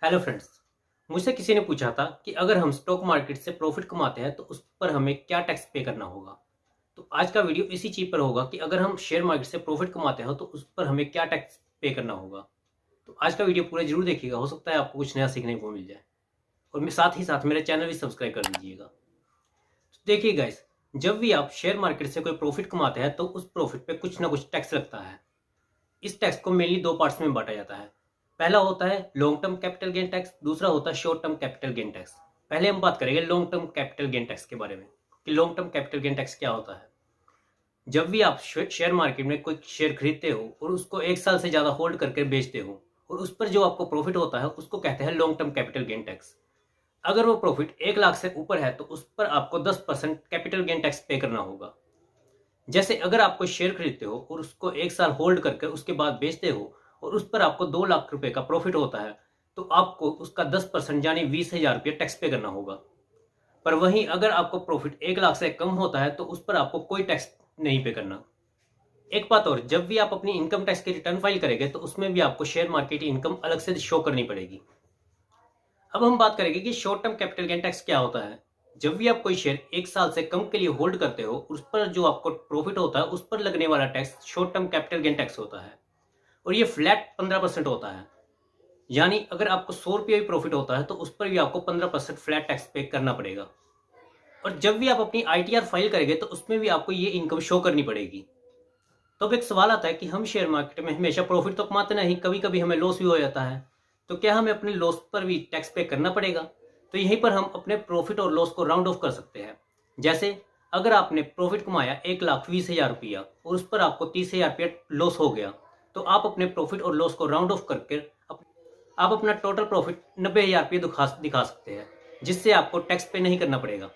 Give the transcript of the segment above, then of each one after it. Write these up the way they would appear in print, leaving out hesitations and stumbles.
Hello friends. मुझसे किसी ने पूछा था कि अगर हम स्टॉक मार्केट से प्रॉफिट कमाते हैं तो उस पर हमें क्या टैक्स पे करना होगा। तो आज का वीडियो इसी चीज़ पर होगा कि अगर हम शेयर मार्केट से प्रॉफिट कमाते हैं तो उस पर हमें क्या टैक्स पे करना होगा। तो आज का वीडियो पूरा जरूर देखिएगा, हो सकता है आपको कुछ नया सीखने को मिल जाए। और साथ ही साथ मेरे चैनल भी सब्सक्राइब कर दीजिएगा। तो देखिए गाइस, जब भी आप शेयर मार्केट से कोई प्रॉफिट कमाते हैं तो उस प्रॉफिट पे कुछ ना कुछ टैक्स लगता है। इस टैक्स को मेनली दो पार्ट्स में बांटा जाता है। पहला होता है long term capital gain tax, दूसरा होता है short term capital gain tax. पहले हम बात करेंगे long term capital gain tax के बारे में कि long term capital gain tax क्या होता है। जब भी आप शेयर मार्केट में कोई शेयर खरीदते हो और उसको एक साल से ज़्यादा होल्ड करके बेचते हो और उस पर जो आपको प्रॉफिट होता है उसको कहते हैं long term capital gain tax. अगर वो प्रॉफिट 1 लाख से ऊपर है तो उस पर आपको 10% कैपिटल गेन टैक्स पे करना होगा। जैसे अगर आप कोई शेयर खरीदते हो और उसको एक साल होल्ड करके उसके बाद बेचते हो और उस पर आपको 2 लाख रुपए का प्रॉफिट होता है तो आपको उसका 10% यानी 20,000 रुपये टैक्स पे करना होगा। पर वहीं अगर आपको प्रॉफिट 1 लाख से कम होता है तो उस पर आपको कोई टैक्स नहीं पे करना। एक बात और, जब भी आप अपनी इनकम टैक्स की रिटर्न फाइल करेंगे तो उसमें भी आपको शेयर मार्केट इनकम अलग से शो करनी पड़ेगी। अब हम बात करेंगे कि short term capital gain tax क्या होता है। जब भी आप कोई शेयर एक साल से कम के लिए होल्ड करते हो उस पर जो आपको प्रॉफिट होता है उस पर लगने वाला tax short term capital gain tax होता है और ये फ्लैट 15% होता है। यानी अगर आपको 100 रुपये भी प्रॉफिट होता है तो उस पर भी आपको 15% फ्लैट टैक्स पे करना पड़ेगा। और जब भी आप अपनी आईटीआर फाइल करेंगे तो उसमें भी आपको ये इनकम शो करनी पड़ेगी। तो अब एक सवाल आता है कि हम शेयर मार्केट में हमेशा प्रॉफिट तो कमाते नहीं, कभी कभी हमें लॉस भी हो जाता है। तो क्या हमें अपने लॉस पर भी टैक्स पे करना पड़ेगा? तो यहीं पर हम अपने प्रॉफिट और लॉस को राउंड ऑफ कर सकते हैं। जैसे अगर आपने प्रॉफिट कमाया 1,20,000 रुपया और उस पर आपको 30,000 रुपया लॉस हो गया तो आप अपने प्रॉफिट और लॉस को राउंड ऑफ करके आप अपना टोटल प्रॉफिट 90,000 रुपये दिखा सकते हैं, जिससे आपको टैक्स पे नहीं करना पड़ेगा।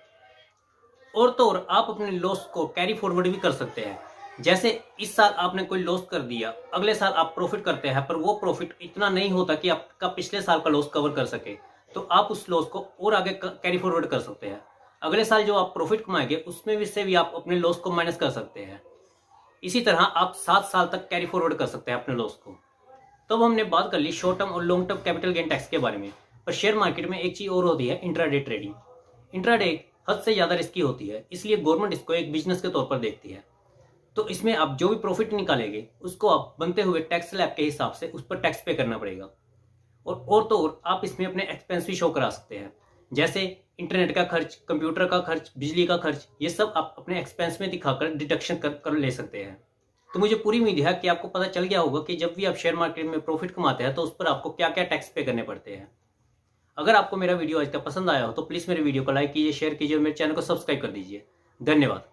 और तो और आप अपने लॉस को कैरी फॉरवर्ड भी कर सकते हैं। जैसे इस साल आपने कोई लॉस कर दिया, अगले साल आप प्रॉफिट करते हैं पर वो प्रॉफिट इतना नहीं होता कि आपका पिछले साल का लॉस कवर कर सके, तो आप उस लॉस को और आगे कैरी फॉरवर्ड कर सकते हैं। अगले साल जो आप प्रॉफिट कमाएंगे उसमें भी से भी आप अपने लॉस को माइनस कर सकते हैं। इसी तरह आप 7 साल तक कैरी फॉरवर्ड कर सकते हैं अपने लॉस को। तो अब हमने बात कर ली शॉर्ट टर्म और long term capital gain tax के बारे में। पर शेयर मार्केट में एक चीज और होती है, इंट्राडे ट्रेडिंग। इंट्राडे हद से ज्यादा रिस्की होती है, इसलिए गवर्नमेंट इसको एक बिजनेस के तौर पर देखती है। तो इसमें आप जो भी प्रॉफिट निकालेंगे उसको आप बनते हुए टैक्स स्लैब के हिसाब से उस पर टैक्स पे करना पड़ेगा। और तो और आप इसमें अपने एक्सपेंस भी शो करा सकते हैं। जैसे इंटरनेट का खर्च, कंप्यूटर का खर्च, बिजली का खर्च, ये सब आप अपने एक्सपेंस में दिखाकर डिडक्शन कर ले सकते हैं। तो मुझे पूरी उम्मीद है कि आपको पता चल गया होगा कि जब भी आप शेयर मार्केट में प्रॉफिट कमाते हैं तो उस पर आपको क्या क्या टैक्स पे करने पड़ते हैं। अगर आपको मेरा वीडियो आज तक पसंद आया हो तो प्लीज़ मेरे वीडियो को लाइक कीजिए, शेयर कीजिए और मेरे चैनल को सब्सक्राइब कर दीजिए। धन्यवाद।